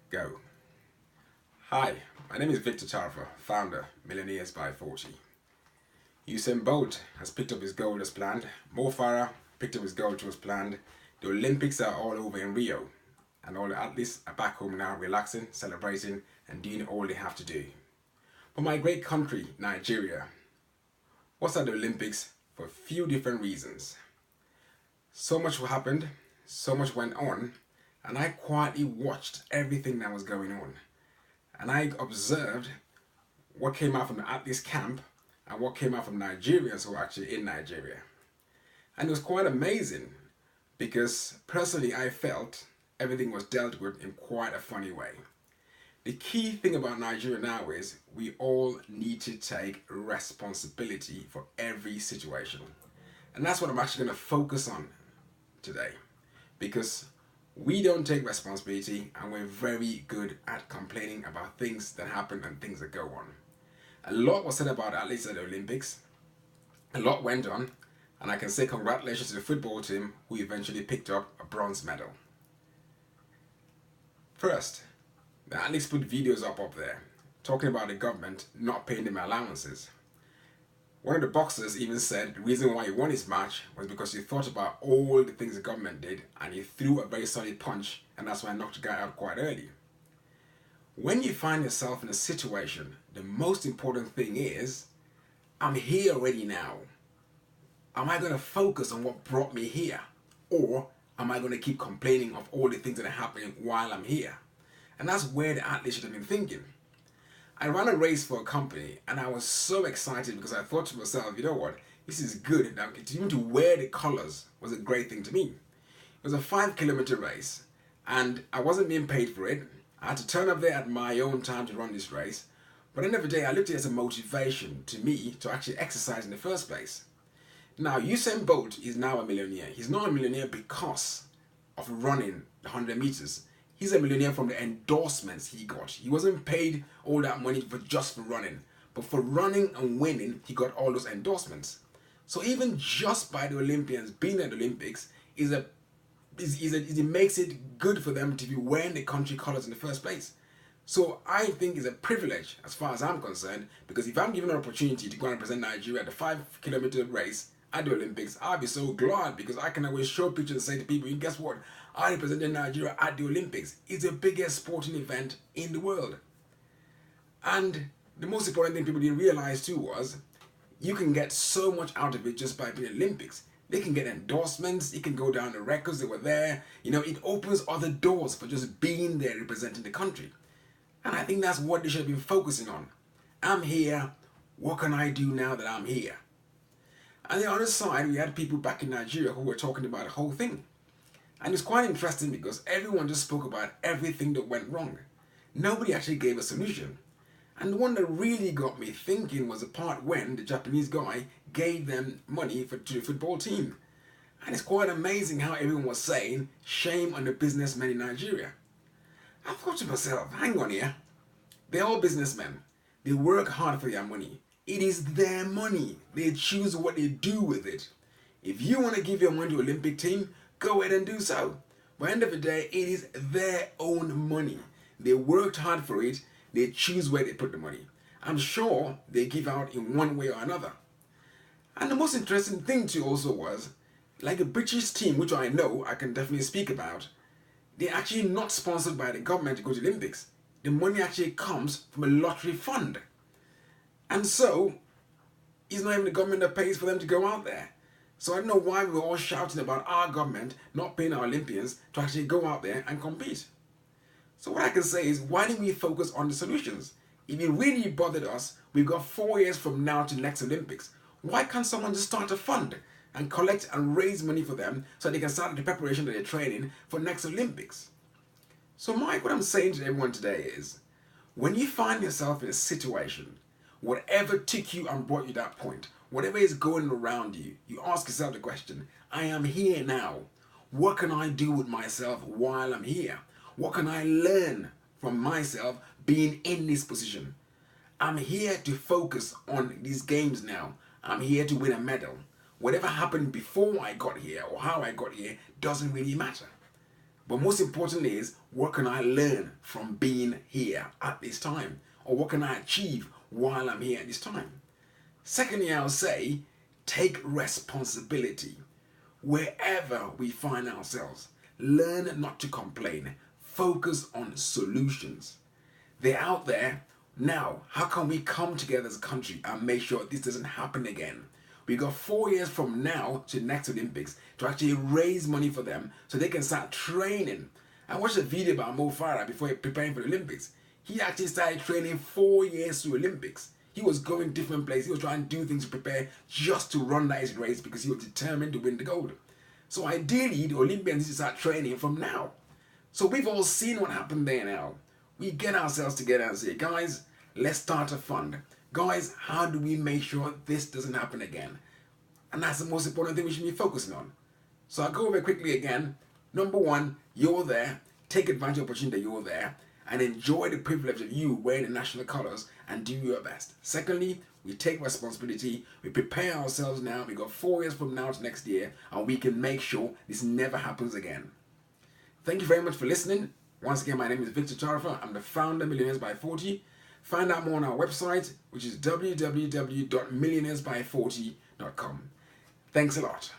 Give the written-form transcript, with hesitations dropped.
Go. Hi, my name is Victor Tarfa, founder, Millionaires by 40. Usain Bolt has picked up his gold as planned. Mo Farah picked up his gold too as planned. The Olympics are all over in Rio, and all the athletes are back home now, relaxing, celebrating, and doing all they have to do. For my great country, Nigeria, was at the Olympics for a few different reasons. So much happened, so much went on, and I quietly watched everything that was going on. And I observed what came out from the athletes camp and what came out from Nigerians who were actually in Nigeria. And it was quite amazing because personally I felt everything was dealt with in quite a funny way. The key thing about Nigeria now is we all need to take responsibility for every situation. And that's what I'm actually going to focus on today, because we don't take responsibility and we're very good at complaining about things that happen and things that go on. A lot was said about athletes at the Olympics, a lot went on, and I can say congratulations to the football team who eventually picked up a bronze medal. First, the athletes put videos up there talking about the government not paying them allowances. One of the boxers even said the reason why he won his match was because he thought about all the things the government did and he threw a very solid punch, and that's why I knocked the guy out quite early. When you find yourself in a situation, the most important thing is, I'm here already now. Am I going to focus on what brought me here? Or am I going to keep complaining of all the things that are happening while I'm here? And that's where the athlete should have been thinking. I ran a race for a company and I was so excited because I thought to myself, you know what, this is good. Now, even to wear the colors was a great thing to me. It was a 5 kilometer race and I wasn't being paid for it. I had to turn up there at my own time to run this race. But at the end of the day, I looked at it as a motivation to me to actually exercise in the first place. Now, Usain Bolt is now a millionaire. He's not a millionaire because of running the 100 meters. He's a millionaire from the endorsements he got. He wasn't paid all that money for just for running, but for running and winning, he got all those endorsements. So even just by the Olympians being at the Olympics it makes it good for them to be wearing the country colors in the first place. So I think it's a privilege as far as I'm concerned, because if I'm given an opportunity to go and represent Nigeria at the 5 kilometer race at the Olympics, I'll be so glad because I can always show pictures and say to people, guess what? I represented Nigeria at the Olympics. It's the biggest sporting event in the world. And the most important thing people didn't realize too was you can get so much out of it just by being Olympics. They can get endorsements, it can go down the records, they were there. It opens other doors for just being there representing the country. And I think that's what they should have been focusing on. I'm here, what can I do now that I'm here? And the other side, we had people back in Nigeria who were talking about the whole thing. And it's quite interesting because everyone just spoke about everything that went wrong. Nobody actually gave a solution. And the one that really got me thinking was the part when the Japanese guy gave them money to the football team. And it's quite amazing how everyone was saying, shame on the businessmen in Nigeria. I thought to myself, hang on here. They're all businessmen. They work hard for their money. It is their money. They choose what they do with it. If you want to give your money to the Olympic team, go ahead and do so. But at the end of the day, it is their own money. They worked hard for it. They choose where they put the money. I'm sure they give out in one way or another. And the most interesting thing too also was, like a British team, which I know I can definitely speak about, they're actually not sponsored by the government to go to the Olympics. The money actually comes from a lottery fund. And so, it's not even the government that pays for them to go out there. So I don't know why we were all shouting about our government not paying our Olympians to actually go out there and compete. So what I can say is, why didn't we focus on the solutions? If it really bothered us, we've got 4 years from now to next Olympics. Why can't someone just start a fund and collect and raise money for them so they can start the preparation that they're training for next Olympics? So Mike, what I'm saying to everyone today is, when you find yourself in a situation, whatever took you and brought you to that point, whatever is going around you, you ask yourself the question, I am here now. What can I do with myself while I'm here? What can I learn from myself being in this position? I'm here to focus on these games now. I'm here to win a medal. Whatever happened before I got here or how I got here doesn't really matter. But most importantly is, what can I learn from being here at this time? Or what can I achieve while I'm here at this time? Secondly, I'll say, take responsibility. Wherever we find ourselves, learn not to complain. Focus on solutions. They're out there. Now, how can we come together as a country and make sure this doesn't happen again? We got 4 years from now to the next Olympics to actually raise money for them so they can start training. I watched a video about Mo Farah before preparing for the Olympics. He actually started training 4 years to Olympics. He was going different places. He was trying to do things to prepare just to run that race because he was determined to win the gold. So ideally, the Olympians need to start training from now. So we've all seen what happened there now. We get ourselves together and say, guys, let's start a fund. Guys, how do we make sure this doesn't happen again? And that's the most important thing we should be focusing on. So I'll go over quickly again. Number one, you're there. Take advantage of the opportunity that you're there and enjoy the privilege of you wearing the national colours and do your best. Secondly, we take responsibility. We prepare ourselves now. We got 4 years from now to next year, and we can make sure this never happens again. Thank you very much for listening. Once again, my name is Victor Tarfa. I'm the founder of Millionaires by 40. Find out more on our website, which is www.millionairesby40.com. Thanks a lot.